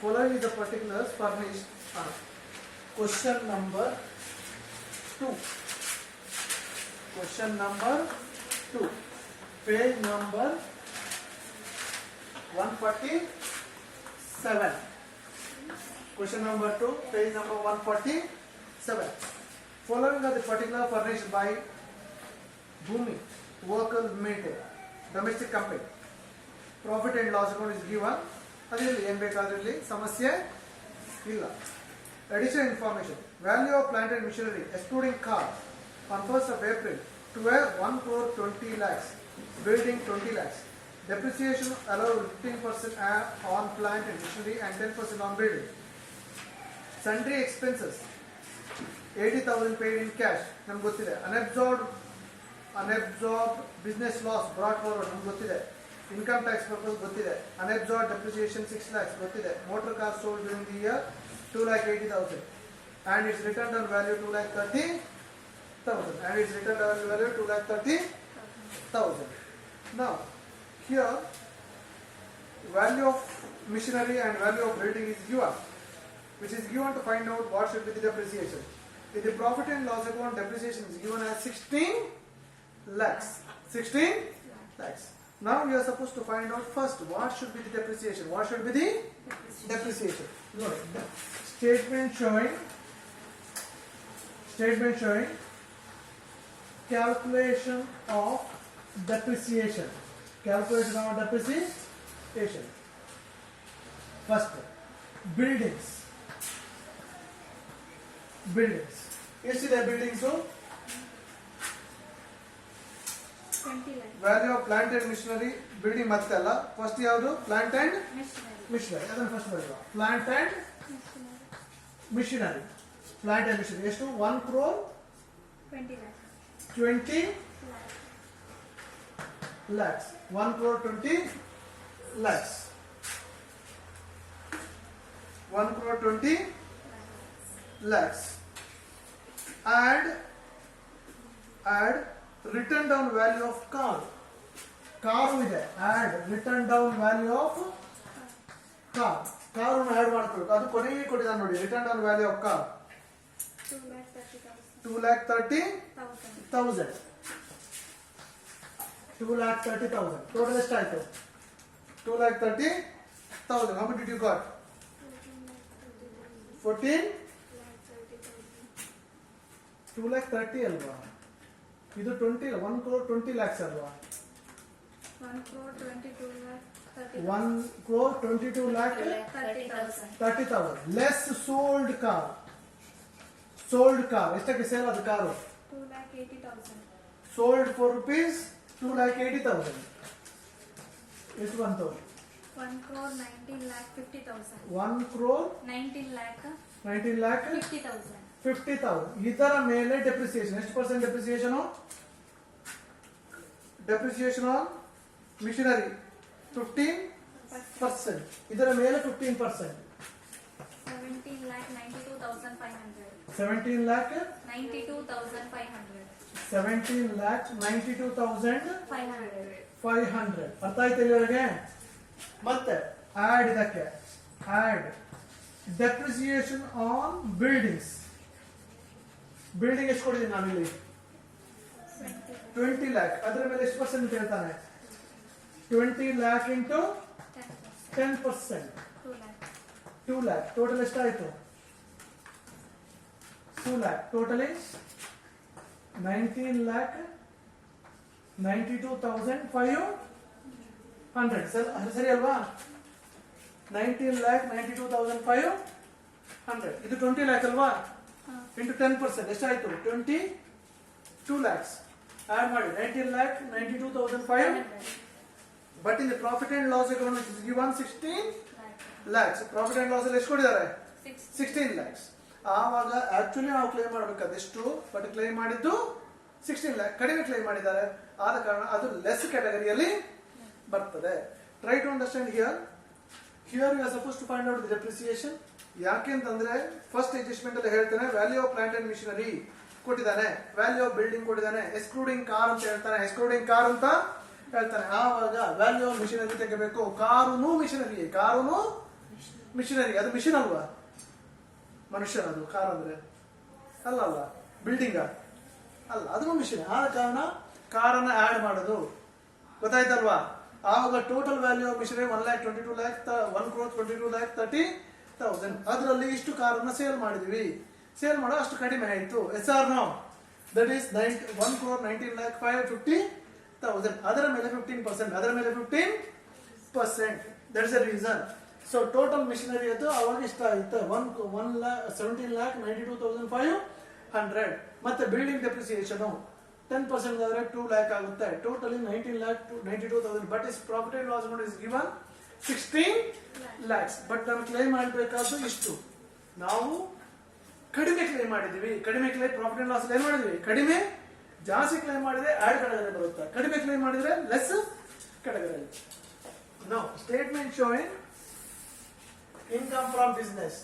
Following the particulars furnished are question number 2. Question number 2. Page number 147. Question number 2, page number 147. Following are the particulars furnished by Bhumi Worker Limited, domestic company. Profit and loss account is given. ಅದರಲ್ಲಿ ಏನು ಬೇಕಾದ್ರಲ್ಲಿ ಸಮಸ್ಯೆ ಇಲ್ಲ. Additional information: value of plant and machinery excluding car on 1st of April to 1 crore 20 lakhs, building 20 lakhs. Depreciation allowed 15% on plant and machinery and 10% on building. Sundry expenses 80,000 paid in cash, ನಮ್ಗೆ ಗೊತ್ತಿದೆ. Unabsorbed business loss brought forward, ನಮ್ಗೆ ಗೊತ್ತಿದೆ. Income tax purpose ಗೊತ್ತಿದೆ. Unabsorbed depreciation 6 lakhs ಗೊತ್ತಿದೆ. Motor car sold during the year 2,80,000 and its returned on value 2,30,000 and its returned on value 2,30,000. Now here value of machinery and value of building is given, which is given to find out what should be the depreciation. In the profit and loss account, depreciation is given as 16 lakhs. 16 lakhs. Now we are supposed to find out first what should be the depreciation. What should be the depreciation? Look, statement showing calculation of depreciation. Calculation of depreciation. First, buildings. ಎಷ್ಟಿದೆ buildings? 20 lakhs. Value of plant and machinery, building ಮತ್ತೆ ಅಲ್ಲ. First ಯಾವುದು? Plant and machinery. ಅದನ್ನ first ಬರೆಯುವ. Plant and machinery. Plant and machinery ಎಷ್ಟು? 1 crore 20 lakhs. 20 lakhs. 1 crore 20 lakhs. 1 crore 20 lakhs. Add written down value of car. Car ಇದೆ. Add written down value of car. ಕಾರನ್ನು add ಮಾಡ್ಕೊಳ್ಬೇಕು. ಅದು ಕೊನೆಗೆ ಕೊಟ್ಟಿದ್ದಾನೆ ನೋಡಿ. written down value of car 2,30,000. 2,30,000. Total ಎಷ್ಟಾಯ್ತು? 2,30,000. How much did you got? 14? 2,30,000 ಅಲ್ವಾ? ಇದು 20, 1 crore 20 lakhs ಅಲ್ವಾ? 1 crore 22 lakhs 1 crore 22 lakh 30,000 less sold car. ಎಷ್ಟಕ್ಕೆ ಸೇಲ್ ಅದು ಕಾರು? 2,80,000. sold for rupees 2,80,000. ಎಷ್ಟು ಬಂತು? 1 crore 19 lakh 50,000. 1 crore 19 lakh 50,000. 50,000. ಇದರ ಮೇಲೆ ಡೆಪ್ರಿಸಿಯೇಷನ್ ಎಷ್ಟು ಪರ್ಸೆಂಟ್? Depreciation on missionary 15%. ಇದರ ಮೇಲೆ 15%. 17 lakh 92,500. 17 lakh 92,500. 17 lakh 92,500. ಅರ್ಥ ಆಯ್ತು ಇಲ್ಲಿವರೆಗೆ? ಮತ್ತೆ ಆಡ್ ಇದಕ್ಕೆ add depreciation on buildings. Building ಎಷ್ಟು ಕೊಟ್ಟಿದ್ದೀನಿ ನಾವಿಲ್ಲಿ? 20 lakh. ಅದರ ಮೇಲೆ ಎಷ್ಟು ಪರ್ಸೆಂಟ್ ಹೇಳ್ತಾನೆ? 20 lakh into 10%. 2 lakh. ಟೋಟಲ್ ಎಷ್ಟಾಯ್ತು? 2 lakh. Totally 19 lakh 92,500. ಸರಿ ಅಲ್ವಾ? 19 lakh 92,500. ಇದು 20 lakh ಅಲ್ವಾ? ಇಂಟು 10% ಎಷ್ಟಾಯ್ತು? 22 lakhs. ಆಡ್ ಮಾಡಿ 19 lakh 92,500. But in profit and loss account is given 16 lakhs. Profit and loss ಅಲ್ಲಿ ಎಷ್ಟು ಕೊಟ್ಟಿದ್ದಾರೆ? 16 lakhs. ಆವಾಗ ಆಕ್ಚುಲಿ ನಾವು ಕ್ಲೈಮ್ ಮಾಡಬೇಕಾದಷ್ಟು, ಬಟ್ ಕ್ಲೈಮ್ ಮಾಡಿದ್ದು 16 lakh. ಕಡಿಮೆ ಕ್ಲೈಮ್ ಮಾಡಿದ್ದಾರೆ, ಆದ ಕಾರಣ ಅದು ಲೆಸ್ ಕ್ಯಾಟಗರಿಯಲ್ಲಿ ಬರ್ತದೆ. Try to understand here you are suppose to find out the depreciation. ಯಾಕೆಂತಂದ್ರೆ ಫಸ್ಟ್ ಅಡ್ಜಸ್ಟ್ಮೆಂಟ್ ಅಲ್ಲಿ ಹೇಳ್ತಾನೆ value of plant and machinery ಕೊಟ್ಟಿದ್ದಾನೆ, ವ್ಯಾಲ್ಯೂ ಆಫ್ ಬಿಲ್ಡಿಂಗ್ ಕೊಟ್ಟಿದ್ದಾನೆ, ಎಕ್ಸ್ಕ್ಲೂಡಿಂಗ್ ಕಾರ್ ಅಂತ ಹೇಳ್ತಾನೆ, ಎಕ್ಸ್ಕ್ಲೂಡಿಂಗ್ ಕಾರ್ ಅಂತ ಹೇಳ್ತಾನೆ. ಆವಾಗ ವ್ಯಾಲ್ಯೂ ಆಫ್ ಮಿಷನರಿ ತೆಗೆಬೇಕು. ಕಾರುನು ಮಿಷನರಿ, ಕಾರುನು ಮಿಷನರಿ, ಅದು ಮಿಷನ್ ಅಲ್ವಾ? ಮನುಷ್ಯನ ಅದು ಕಾರ್ ಅಂದ್ರೆ ಅಲ್ಲ ಅಲ್ಲ, ಬಿಲ್ಡಿಂಗ್ ಅಲ್ಲ, ಅದು ಮಿಷನ್. ಆದ ಕಾರಣ ಕಾರನ್ನ ಆಡ್ ಮಾಡೋದು, ಗೊತ್ತಾಯ್ತಲ್ವಾ? ಆವಾಗ ಟೋಟಲ್ ವ್ಯಾಲ್ಯೂ ಆಫ್ ಮಿಷನರಿ 1,22,30,000. ಅದರಲ್ಲಿ ಇಷ್ಟು ಕಾರನ್ನ ಸೇಲ್ ಮಾಡಿದ್ವಿ, ಸೇಲ್ ಮಾಡೋ ಅಷ್ಟು ಕಡಿಮೆ ಆಯಿತು. Yes or no? That is 1,19,550,000. ಅದರ ಮೇಲೆ 15%, ಅದರ ಮೇಲೆ 15%. That is the reason. So total machinery ಅದು ಅವಾಗ ಇಷ್ಟ ಆಯಿತು, 17,92,500. ಮತ್ತೆ ಬಿಲ್ಡಿಂಗ್ ಡೆಪ್ರಿಸಿಯೇಷನ್ 10% ಆದರೆ 2 lakh ಆಗುತ್ತೆ. Totally 19,92,000. But is profit and loss account is given 16 lakhs. But ನಾವು ಕ್ಲೈಮ್ ಮಾಡಬೇಕಾದ್ದು ಇಷ್ಟು. ನಾವು ಕಡಿಮೆ ಕ್ಲೈಮ್ ಮಾಡಿದೀವಿ. ಕಡಿಮೆ ಕ್ಲೈಮ್ ಪ್ರಾಫಿಟ್ ಅಂಡ್ ಲಾಸ್ ಏನ್ ಮಾಡಿದ್ವಿ? ಕಡಿಮೆ. ಜಾಸ್ತಿ ಕ್ಲೈಮ್ ಮಾಡಿದ್ರೆ ಆಡ್ ಕೆಳಗಡೆ ಬರುತ್ತೆ, ಕಡಿಮೆ ಕ್ಲೈಮ್ ಮಾಡಿದ್ರೆ ಲೆಸ್ ಕೆಳಗಡೆ. No statement showing income from business.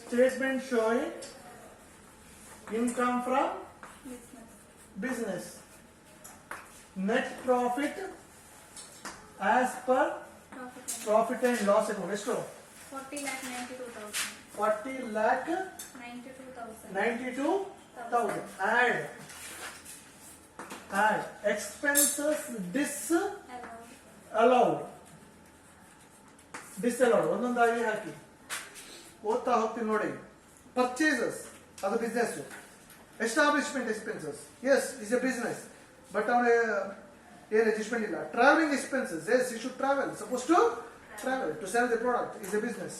Statement showing income from business. Net profit as per profit and loss account. ಎಷ್ಟು? 40,92,000. Add expenses disallowed. ಒಂದೊಂದಾಗಿ ಹಾಕಿ ಓದ್ತಾ ಹೋಗ್ತೀನಿ ನೋಡಿ. ಪರ್ಚೇಸಸ್ ಅದು business. Establishment expenses, yes is a business, but ಅವನ ಏನು adjustment ಇಲ್ಲ. Travelling expenses, yes you should travel, suppose to travel to sell the product, is a business.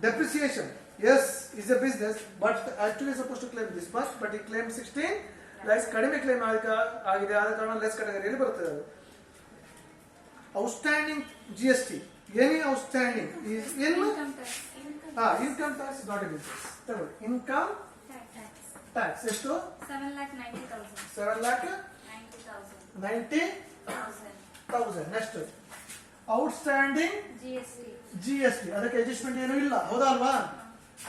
Depreciation, yes is a business, but actually suppose to claim this much, but ಈ claim 16 lakhs. ಕಡಿಮೆ claim ಆಗಿದೆ, ಆದ ಕಾರಣ less ಕ್ಯಾಟಗರಿಯಲ್ಲಿ ಬರ್ತದೆ ಅದು. Outstanding GST, any outstanding is Income tax. income tax is not a business. Income tax ಎಷ್ಟು? 7,90,000. 7,90,000. Next outstanding GST, ಅದಕ್ಕೆ ಅಡ್ಜಸ್ಟ್ಮೆಂಟ್ ಏನೂ ಇಲ್ಲ, ಹೌದಾ ಅಲ್ವಾ?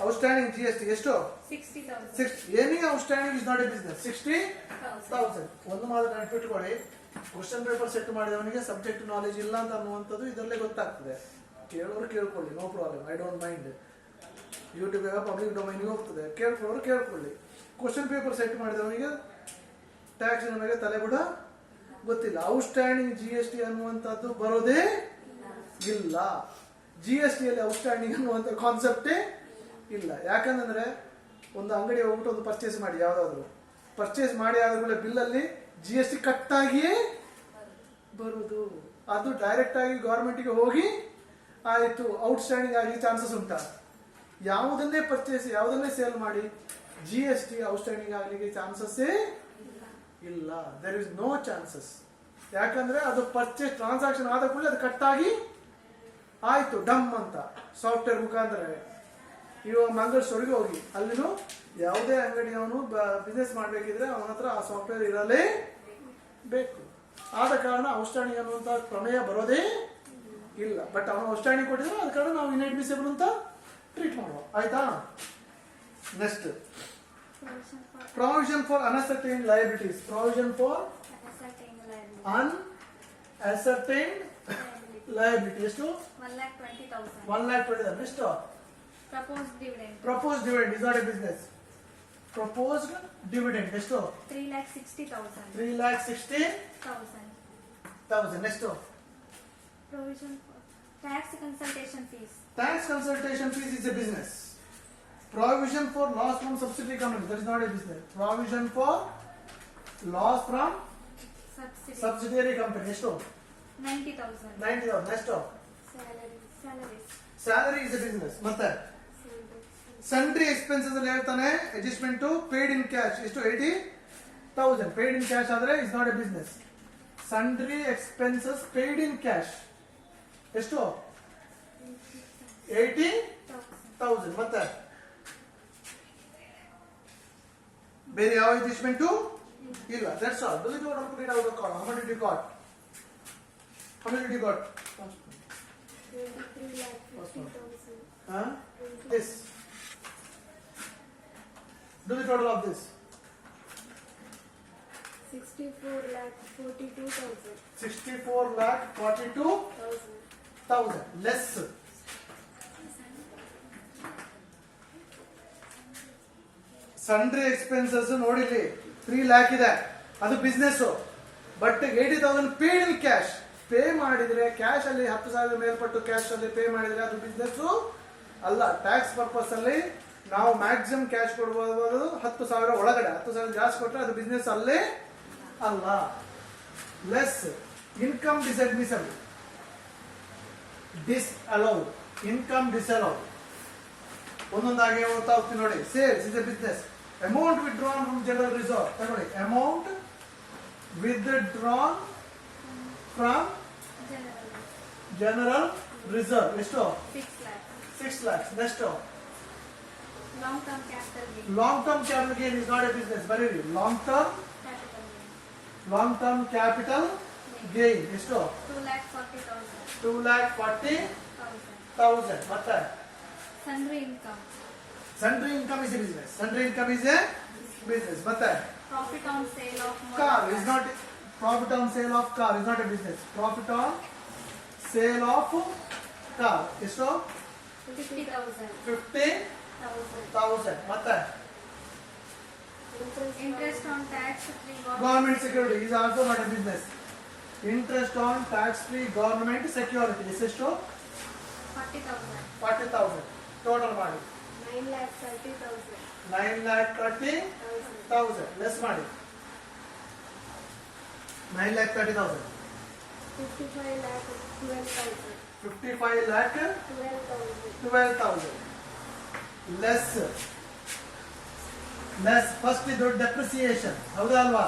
ಔಟ್ಸ್ಟ್ಯಾಂಡಿಂಗ್ GST ಎಷ್ಟು? 60,000. Any outstanding is not a business. 60,000. ಒಂದು ಮಾತು ನೆನಪಿಟ್ಕೊಳ್ಳಿ, ಕ್ವಶನ್ ಪೇಪರ್ ಸೆಟ್ ಮಾಡಿದವನಿಗೆ ಸಬ್ಜೆಕ್ಟ್ ನಾಲೆಜ್ ಇಲ್ಲ ಅಂತ ಅನ್ನುವಂಥದ್ದು ಇದರಲ್ಲೇ ಗೊತ್ತಾಗ್ತದೆ. ಕೇಳೋರು ಕೇಳ್ಕೊಳ್ಳಿ, no problem, I don't mind. YouTube public ಡೊಮೈನ್ಗೆ ಹೋಗ್ತದೆ, ಕೇಳ್ಕೊಳ್ಳೋರು ಕೇಳ್ಕೊಳ್ಳಿ. ಕ್ವಶನ್ ಪೇಪರ್ ಸೆಟ್ ಮಾಡಿದವನಿಗೆ ಟ್ಯಾಕ್ಸ್ ಮೇಲೆ ತಲೆ ಕೂಡ ಗೊತ್ತಿಲ್ಲ. ಔಟ್ಸ್ಟ್ಯಾಂಡಿಂಗ್ GST ಅನ್ನುವಂಥದ್ದು ಬರೋದೇ ಇಲ್ಲ. GST ಅಲ್ಲಿ ಔಟ್ಸ್ಟ್ಯಾಂಡಿಂಗ್ ಅನ್ನುವಂಥ ಕಾನ್ಸೆಪ್ಟೇ ಇಲ್ಲ. ಯಾಕಂದ್ರೆ ಒಂದು ಅಂಗಡಿ ಹೋಗ್ಬಿಟ್ಟು ಒಂದು ಪರ್ಚೇಸ್ ಮಾಡಿ, ಯಾವ್ದಾದ್ರು ಪರ್ಚೇಸ್ ಮಾಡಿ ಆದ್ಮೇಲೆ ಬಿಲ್ಲಲ್ಲಿ GST ಕಟ್ ಆಗಿಯೇ ಬರುದು. ಅದು ಡೈರೆಕ್ಟ್ ಆಗಿ ಗೌರ್ಮೆಂಟ್ಗೆ ಹೋಗಿ ಆಯಿತು ಔಟ್ಸ್ಟ್ಯಾಂಡಿಂಗ್ ಆಗಿ ಚಾನ್ಸಸ್ ಉಂಟಾ? ಯಾವುದನ್ನೇ ಪರ್ಚೇಸ್, ಯಾವುದನ್ನೇ ಸೇಲ್ ಮಾಡಿ GST ಔಟ್ಸ್ಟ್ಯಾಂಡಿಂಗ್ ಆಗಲಿಕ್ಕೆ ಚಾನ್ಸಸ್ಸೇ ಇಲ್ಲ. There is no chances. ಯಾಕಂದ್ರೆ ಅದು ಪರ್ಚೇಸ್ ಟ್ರಾನ್ಸಾಕ್ಷನ್ ಆದ ಕೂಡಲೇ ಅದು ಕಟ್ ಆಗಿ ಆಯ್ತು ಡಮ್ ಅಂತ ಸಾಫ್ಟ್ವೇರ್ ಮುಖಾಂತರ. ಇವಾಗ ಮಂಗಳೂರು ಸ್ಟೋರಿಗೆ ಹೋಗಿ, ಅಲ್ಲಿನೂ ಯಾವುದೇ ಅಂಗಡಿಯವನು ಬಿಸ್ನೆಸ್ ಮಾಡಬೇಕಿದ್ರೆ ಅವನ ಹತ್ರ ಆ ಸಾಫ್ಟ್ವೇರ್ ಇರಲೇ ಬೇಕು. ಆದ ಕಾರಣ ಔಟ್ಸ್ಟ್ಯಾಂಡಿಂಗ್ ಅನ್ನುವಂಥ ಪ್ರಮೇಯ ಬರೋದೇ ಇಲ್ಲ. ಬಟ್ ಅವನು ಔಟ್ಸ್ಟ್ಯಾಂಡಿಂಗ್ ಕೊಟ್ಟಿದ್ರೆ ಆದ ಕಾರಣ ನಾವು ಇನ್ಅಡ್ಮಿಸಿಬಲ್ ಅಂತ ಟ್ರೀಟ್ ಮಾಡುವ, ಆಯ್ತಾ? Next provision for unascertained liabilities. Provision for unascertained liability. ಎಷ್ಟು? 1,20,000. 1,20,000. ಎಷ್ಟು? Proposed dividend. Proposed dividend is not a business. Proposed dividend ಎಷ್ಟು? 3,60,000. 3,60,000. ಎಷ್ಟು? Provision for tax consultation fees. Tax consultation fees is a business. Provision for loss from subsidiary company, that is not a business. Provision for loss from subsidiary company ಎಷ್ಟು? 90,000. 90,000. ಎಷ್ಟು? Salaries. Salary is a business. ಮತ್ತೆ sundry expenses ಅಲ್ಲಿ ಹೇಳ್ತಾನೆ adjustment to paid in cash ಎಷ್ಟು? 80,000. Paid in cash ಆದ್ರೆ is not a business. sundry expenses paid in cash ಎಷ್ಟು? 80,000. ಮತ್ತೆ ಬೇರೆ ಯಾವ ಅಡ್ಜಸ್ಟ್ಮೆಂಟ್ ಇಲ್ಲ. That's all. Do you know how to read out the column? How many did you got? How many did you got? 23,50,000. This. Do the total of this. 64,42,000. 64,42,000. 1000 less. Sundry expenses ನೋಡಿಲಿ 3 lakh ಇದೆ, ಅದು business. But 80,000 paid in cash. Pay ಮಾಡಿದ್ರೆ cash ಅಲ್ಲಿ 10,000 ಮೇಲ್ಪಟ್ಟು cash ಅಲ್ಲಿ pay ಮಾಡಿದ್ರೆ ಅದು business ಅಲ್ಲ. Tax purpose ಅಲ್ಲಿ ನಾವು ಮ್ಯಾಕ್ಸಿಮಮ್ ಕ್ಯಾಶ್ ಕೊಡಬಹುದು 10,000 ಒಳಗಡೆ. 10,000 ಜಾಸ್ತಿ ಕೊಟ್ಟರೆ ಅದು ಬಿಸ್ನೆಸ್ ಅಲ್ಲೇ ಅಲ್ಲ. Less income disadmissible, disallowed, income disallowed. ಒಂದೊಂದಾಗಿ ಓದ್ತಾ ಹೋಗ್ತೀನಿ ನೋಡಿ. Sales is a business. Amount withdrawn from general reserve ತಗೊಳ್ಳಿ. Amount withdrawn from general reserve ಎಷ್ಟು? 6 lakhs. Next Long term capital gain. Long term capital gain is not a business. ಬರೀರಿ long term capital gain ಎಷ್ಟು? 2,40,000. 2,40,000. ಮತ್ತೆ Sundry income. Sundry income is a business. Sundry income is a business. ಮತ್ತೆ Profit on sale of car motor is not profit on sale of car is not a business. Profit on sale of car ಎಷ್ಟು? 50,000. 50,000. ಮತ್ತೆ Interest on tax free government security is also not a business. Interest on tax free government security ಎಷ್ಟು? 40,000. 40,000. Total ಮಾಡಿ 9,30,000. 9,30,000. Less ಮಾಡಿ 9,30,000. 55,12,000. 55,12,000. Less first ಇದು depreciation. ಹೌದಾ ಅಲ್ವಾ?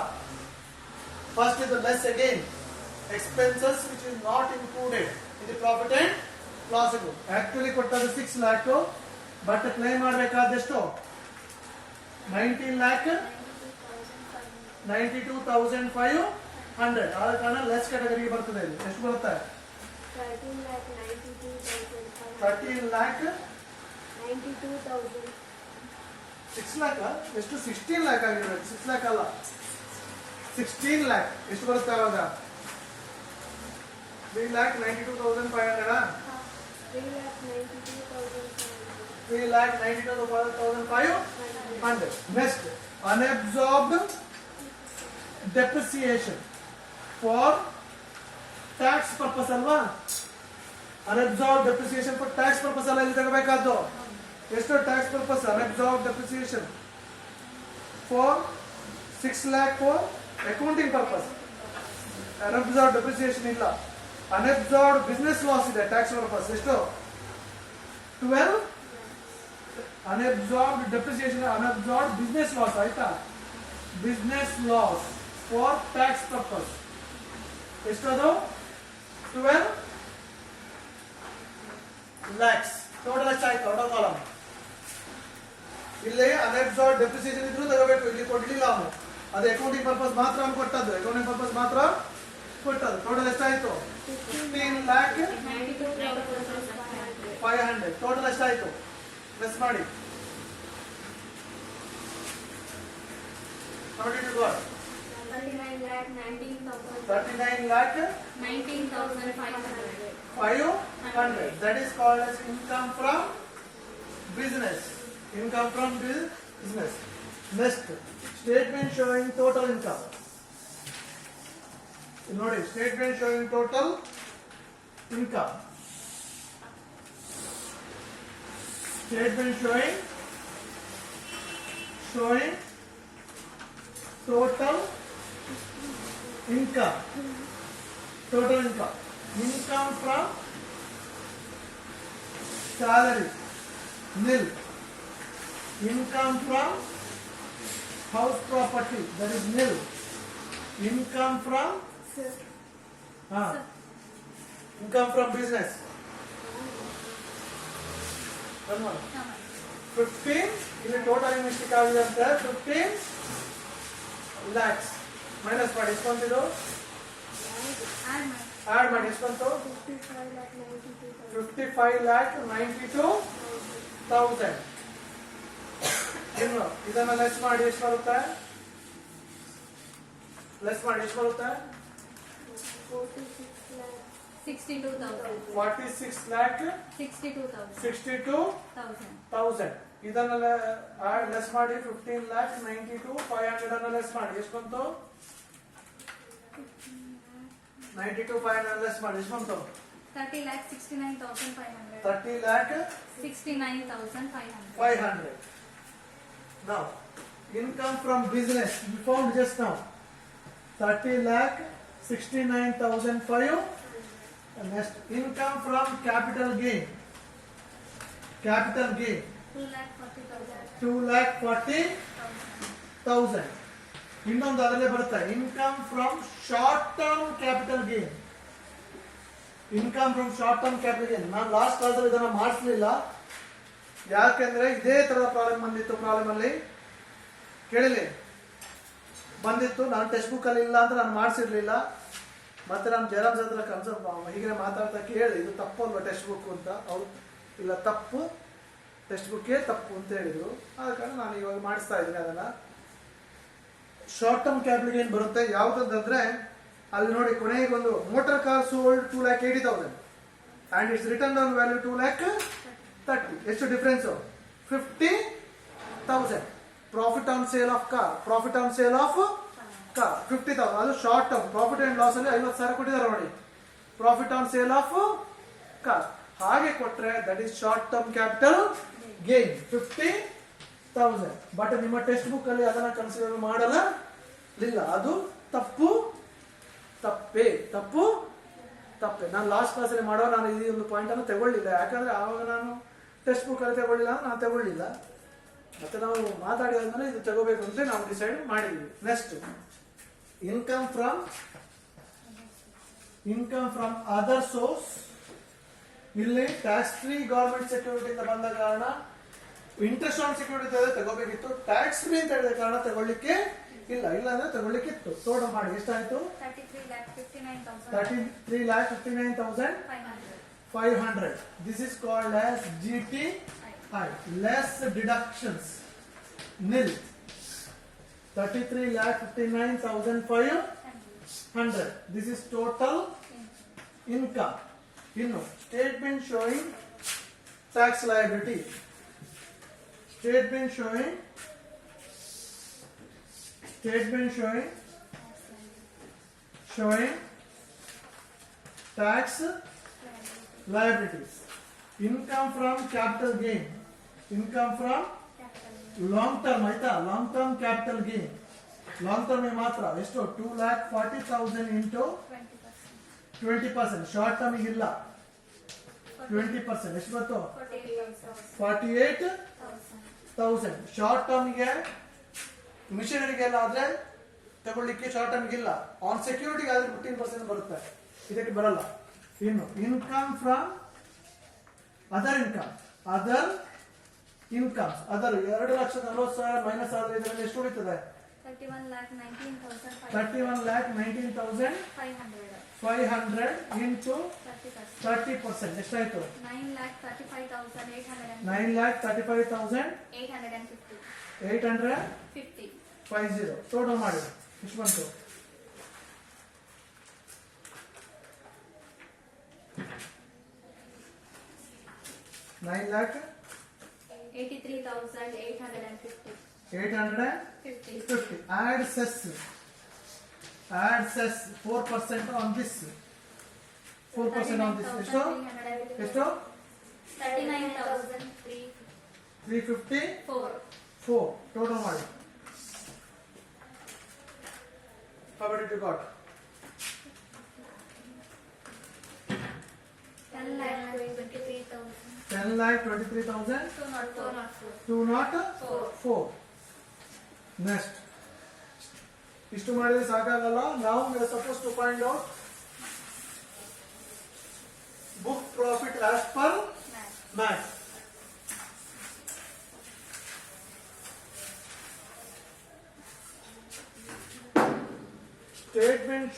First ಇದು less again expenses which is not included in the profit and loss. Actually ಕೊಟ್ಟದ್ದು 6 lakh, but claim ಮಾಡಬೇಕಾದಷ್ಟು 19,92,500. ಆದ ಕಾರಣ ಲೆಸ್ ಕ್ಯಾಟಗರಿಗೆ ಬರ್ತದೆ. ಇಲ್ಲಿ ಎಷ್ಟು ಬರುತ್ತೆ? 13,92,000. 6 lakh ಎಷ್ಟು? 16 lakh ಆಗಿರ್ಬೇಕು. 6 lakh ಅಲ್ಲ, 16 lakh. ಎಷ್ಟು ಬರುತ್ತೆ ಅವಾಗ? 3,92,500. 3,92,500. Next, unabsorbed depreciation for tax purpose ಅಲ್ವಾ? unabsorbed depreciation for tax purpose ಅಲ್ಲ ಇಲ್ಲಿ ತಗೋಬೇಕಾದ್ದು. ಎಷ್ಟು tax purpose? unabsorbed depreciation for 6 lakh for accounting purpose. unabsorbed depreciation ಇಲ್ಲ. unabsorbed business loss ಇದೆ ಟ್ಯಾಕ್ಸ್ ಪರ್ಪಸ್ ಎಷ್ಟು? 12. unabsorbed depreciation, unabsorbed business loss ಆಯ್ತಾ? business loss for tax purpose ಎಷ್ಟು? ಅದು 12 lakhs. Total ಎಷ್ಟಾಯ್ತು? Out column. ಇಲ್ಲಿ unabsorbed depreciation ಇದ್ರೂ ತಗೋಬೇಕು. ಇಲ್ಲಿ ಕೊಡ್ಲಿಲ್ಲ ಅವನು, ಅದು ಅಕೌಂಟಿಂಗ್ ಪರ್ಪಸ್ ಮಾತ್ರ ಅವ್ನು ಕೊಟ್ಟದ್ದು. ಅಕೌಂಟಿಂಗ್ ಪರ್ಪಸ್ ಮಾತ್ರ ಕೊಟ್ಟದ್ದು. ಟೋಟಲ್ ಎಷ್ಟಾಯ್ತು? 15,500. ಟೋಟಲ್ ಎಷ್ಟಾಯ್ತು? ಲೆಸ್ ಮಾಡಿ 39,19,500. That is called as income from business. Income from business. Next, statement showing total income. ನೋಡಿ, statement showing total income. Statement showing total income. Total income. Income from salary nil. Income from house property, that is nil. Income from income from business. 15. ಇಲ್ಲಿ total mistake ಆಗಿದೆ ಅಂತ 15 lakhs minus ಮಾಡಿ. ಎಷ್ಟು ಬಂತಿದ್ದು? Add ಮಾಡಿ. ಎಷ್ಟು ಬಂತು? 55,92,000. ಇನ್ನು ಇದನ್ನ ಲೆಸ್ ಮಾಡಿ. ಎಷ್ಟು ಬರುತ್ತೆ? ಲೆಸ್ ಮಾಡಿ ಎಷ್ಟು ಬರುತ್ತೆ? 62,000. 46 lakh 62,000. 62,000. ಇದನ್ನೆಲ್ಲ ಲೆಸ್ ಮಾಡಿ 15 lakh 92,500 ಅನ್ನ ಲೆಸ್ ಮಾಡಿ ಎಷ್ಟು ಬಂತು? 92,500 ಲೆಸ್ ಮಾಡಿ ಎಷ್ಟು ಬಂತು? 30,69,500. 30 lakh 69,500. 500. Now, income from business we found just now 30 lakh 69,500. Next, income from capital gain. Capital gain 2,40,000. ಇನ್ನೊಂದು ಅದರಲ್ಲೇ ಬರುತ್ತೆ income from short term capital gain. Income from short term capital gain ನಾನು ಲಾಸ್ಟ್ ಕ್ಲಾಸಲ್ಲಿ ಇದನ್ನ ಮಾಡಿಸ್ಲಿಲ್ಲ, ಯಾಕೆಂದ್ರೆ ಇದೇ ತರದ ಪ್ರಾಬ್ಲಮ್ ಬಂದಿತ್ತು. ಪ್ರಾಬ್ಲಮ್ ಅಲ್ಲಿ ಕೇಳಿಲಿ ಬಂದಿತ್ತು, ನಾನು ಟೆಕ್ಸ್ಟ್ ಬುಕ್ ಅಲ್ಲಿ ಇಲ್ಲ ಅಂತ ನಾನು ಮಾಡಿಸಿರ್ಲಿಲ್ಲ. ಮತ್ತೆ ನಾನು ಜಯರಾಮ್ ಹತ್ರ ಕನ್ಸಲ್ಟ್ ಹೀಗೆ ಮಾತಾಡ್ತಾ ಕೇಳಿ ಇದು ತಪ್ಪು ಅಲ್ವಾ ಟೆಕ್ಸ್ಟ್ ಬುಕ್ ಅಂತ. ಅವ್ರು ಇಲ್ಲ ತಪ್ಪು, ಟೆಕ್ಸ್ಟ್ ಬುಕ್ಕೇ ತಪ್ಪು ಅಂತ ಹೇಳಿದ್ರು. ಆದ ಕಾರಣ ನಾನು ಇವಾಗ ಮಾಡಿಸ್ತಾ ಇದ್ದೀನಿ ಅದನ್ನ. ಶಾರ್ಟ್ ಟರ್ಮ್ ಕ್ಯಾಪಿಟಲ್ ಗೇನ್ ಬರುತ್ತೆ ಯಾವುದಂದ್ರೆ ಅಲ್ಲಿ ನೋಡಿ ಕೊನೆಗೆ ಒಂದು motor car sold 2,80,000 and it's return down value 2,30,000. ಎಷ್ಟು difference? 50,000. Profit on sale of car, profit on sale of car 50,000. ಅದು short term. Profit and loss ಅಲ್ಲಿ 50,000 ಕೊಟ್ಟಿದ್ದಾರೆ ನೋಡಿ, profit on sale of car. ಹಾಗೆ ಕೊಟ್ರೆ that is short term capital gain 50,000. But ನಿಮ್ಮ text book ಅಲ್ಲಿ ಅದನ್ನ ಕನ್ಸಿಡರ್ ಮಾಡಲ್ಲ. ಅದು ತಪ್ಪು ತಪ್ಪೇ ತಪ್ಪು ತಪ್ಪೆ. ನಾನು ಲಾಸ್ಟ್ ಕ್ಲಾಸಲ್ಲಿ ಮಾಡೋ ನಾನು ಈ ಒಂದು ಪಾಯಿಂಟ್ ಅನ್ನು ತಗೊಳ್ಳಿಲ್ಲ, ಯಾಕಂದ್ರೆ ಆವಾಗ ನಾನು ಟೆಕ್ಸ್ಟ್ ಬುಕ್ ಅಲ್ಲಿ ತಗೊಳ್ಳಿಲ್ಲ, ನಾನು ತಗೊಳ್ಳಿಲ್ಲ. ಮತ್ತೆ ನಾವು ಮಾತಾಡಿದ್ಮೇಲೆ ಇದು ತಗೋಬೇಕು ಅಂತ ನಾವು ಡಿಸೈಡ್ ಮಾಡಿದ್ವಿ. Next income from other source. ಇಲ್ಲಿ ಟ್ಯಾಕ್ಸ್ ಫ್ರೀ ಗವರ್ಮೆಂಟ್ ಸೆಕ್ಯೂರಿಟಿ ಅಂತ ಬಂದ ಕಾರಣ ಇಂಟ್ರೆಸ್ಟ್ ಆನ್ ಸೆಕ್ಯೂರಿಟಿ ತಗೋಬೇಕಿತ್ತು. ಟ್ಯಾಕ್ಸ್ ಫ್ರೀ ಅಂತ ಹೇಳಿದ ಕಾರಣ ತಗೊಳ್ಳಿಕ್ಕೆ ಇಲ್ಲ ಅಂದ್ರೆ ತಗೊಳ್ಳಿಕ್ಕಿತ್ತು. ಟೋಟಲ್ ಮಾಡಿ ಎಷ್ಟಾಯ್ತು? 33,59,500. This is called as GTI, less deductions, nil. 33,59,500. This is total income. Statement showing tax liability. Statement showing tax liabilities. Income from capital gain. Income from long term ಆಯ್ತಾ, long term capital gain. Long term ಮಾತ್ರ ಎಷ್ಟು? 2,40,000 into 20%. Short term ಇಲ್ಲ 20%. ಎಷ್ಟು ಬಂತು? 48,000. Short ಟರ್ಮ್ಗೆ ಮಿಷನರಿಗೆಲ್ಲ ಆದ್ರೆ ತಗೊಳ್ಳಿಕ್ಕೆ short term ಇಲ್ಲ. On ಸೆಕ್ಯೂರಿಟಿಗೆ ಆದ್ರೆ 15% ಬರುತ್ತೆ, ಇದಕ್ಕೆ ಬರಲ್ಲ. ಇನ್ನು income from other incomes other 2,40,000 minus ಆದ್ರೆ ಇದರಲ್ಲಿ ಎಷ್ಟು ಉಳಿತದೆ? 31,19,500 ಇಂಟು 30%. ಎಷ್ಟಾಯ್ತು? 9,35,850. ಟೋಟಲ್ ಮಾಡಿ ಎಷ್ಟು ಬಂತು? 9,83,850. 850. Add cess 4% on this. 4% on this. ಎಷ್ಟು? 39,354. ಟೋಟಲ್ ಮಾಡಿ. How many you got? 10,23,000. 204. Next. ಇಷ್ಟು ಮಾಡಿದ್ರೆ ಸಾಕಾಗಲ್ಲ. Now we are supposed to find out book profit as per MAT. Statement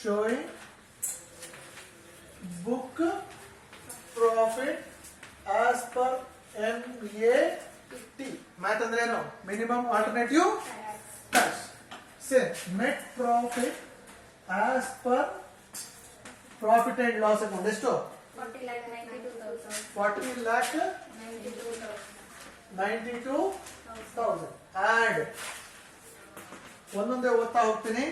showing book profit as per MAT. Math ಅಂದ್ರೆ ಏನು? Minimum alternative tax. Same net profit as per profit and loss account ಎಷ್ಟು? 40 lakh 92,000. 40 lakh 92,000. Add ಒಂದೊಂದೇ ಓದ್ತಾ ಹೋಗ್ತೀನಿ.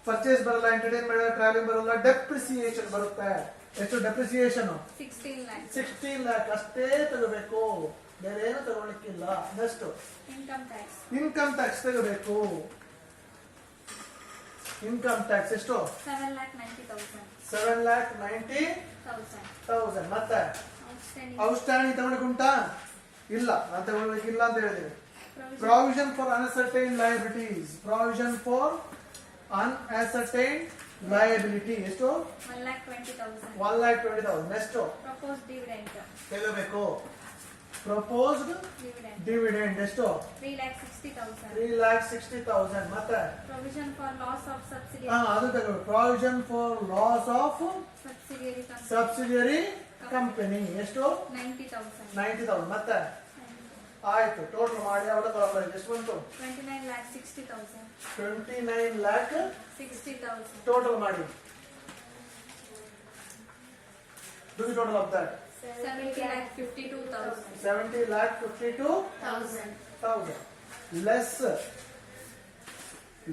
Purchase ಬರಲ್ಲ, entertain ಮಾಡಲ್ಲ, travelling ಬರಲ್ಲ, depreciation ಬರುತ್ತೆ. ಎಷ್ಟು ಡೆಪ್ರಿಸಿಯೇಷನ್? 16 lakh. 16 lakh ಅಷ್ಟೇ ತಗೋಬೇಕು, ಬೇರೆ ಏನು ತಗೊಳ್ಳಿಕ್ಕಿಲ್ಲ. Next Income tax. Income tax ತಗೋಬೇಕು. ಇನ್ಕಮ್ ಟ್ಯಾಕ್ಸ್ ಎಷ್ಟು? 7 lakh 90,000. 7,90,000. ಮತ್ತೆ Outstanding. ಔಟ್ಸ್ಟ್ಯಾಂಡಿಂಗ್ ತಗೊಳ್ಳಿಕ್ಕುಂಟಾ? ಇಲ್ಲ, ನಾನು ತಗೊಳ್ಳಿಕ್ಕಿಲ್ಲ ಅಂತ ಹೇಳಿದ್ದೀನಿ. Provision. Provision for unascertained liabilities. Provision for unascertained liability ಎಷ್ಟು? 1 lakh 20,000. 1,20,000. Next Proposed dividend. ತೆಗಬೇಕು. Proposed Dividend. ಡಿವಿಡೆಂಡ್ ಎಷ್ಟು? 3 lakh 60,000. 3,60,000. ಮತ್ತೆ Provision for loss of subsidiary. ಅದು ತಗೋಬೇಕು. Provision for loss of Subsidiary company. Subsidiary company ಎಷ್ಟು? 90,000. 90,000. ಮತ್ತೆ ಆಯ್ತು, ಟೋಟಲ್ ಮಾಡಿ ಅವಳ ತಗೊಂಡ್ಬಂದು ಎಷ್ಟು ಬಂತು? 29 lakh 60,000. 29 lakh 60,000. ಟೋಟಲ್ ಮಾಡಿ. Do the total of that. 70 lakh 52,000. 70 lakh 52,000.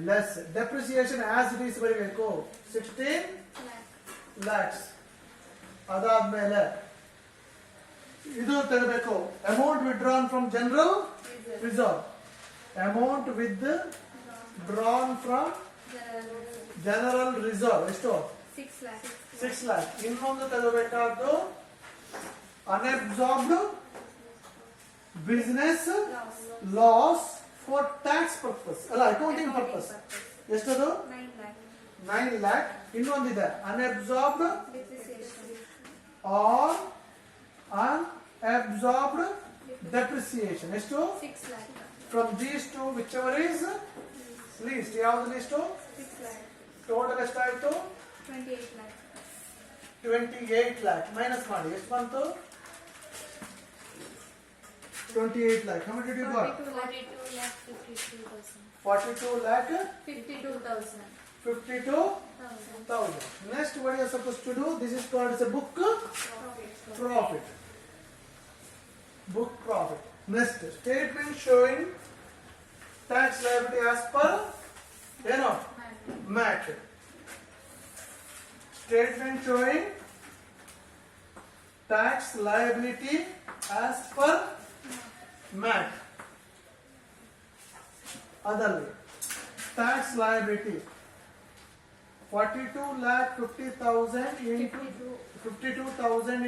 Less depreciation as it is ಬರೀಬೇಕು. 16 lakhs. ಅದಾದ್ಮೇಲೆ ಇದು ತೆಗಬೇಕು. Amount withdrawn from general reserve. Amount withdrawn from general reserve ಎಷ್ಟು? 6 lakh. 6 lakh. ಇನ್ನೊಂದು ತಗೋಬೇಕಾದ್ದು unabsorbed business loss for tax purpose, ಅಲ್ಲ accounting purpose. ಎಷ್ಟದು? 9 lakh. 9 lakh. ಇನ್ನೊಂದಿದೆ unabsorbed Depreciation. Or unabsorbed depreciation ಎಷ್ಟು? 6 lakh. From these two whichever is least. ಯಾವ್ದು list? 6 lakh. Total ಎಷ್ಟಾಯ್ತು? 28 lakh. 28 lakh. Minus ಮಾಡಿ ಎಷ್ಟು ಬಂತು? 28 lakh. How much did you got? 42 lakh 52,000. 42 lakh 52,000. 52,000. Next, what you are supposed to do? This is called as a book profit. Book profit. Next, statement showing tax liability as per MAT. Statement showing tax liability as per MAT. ಅದರಲ್ಲಿ tax liability 42 lakh 50,000 into 52,000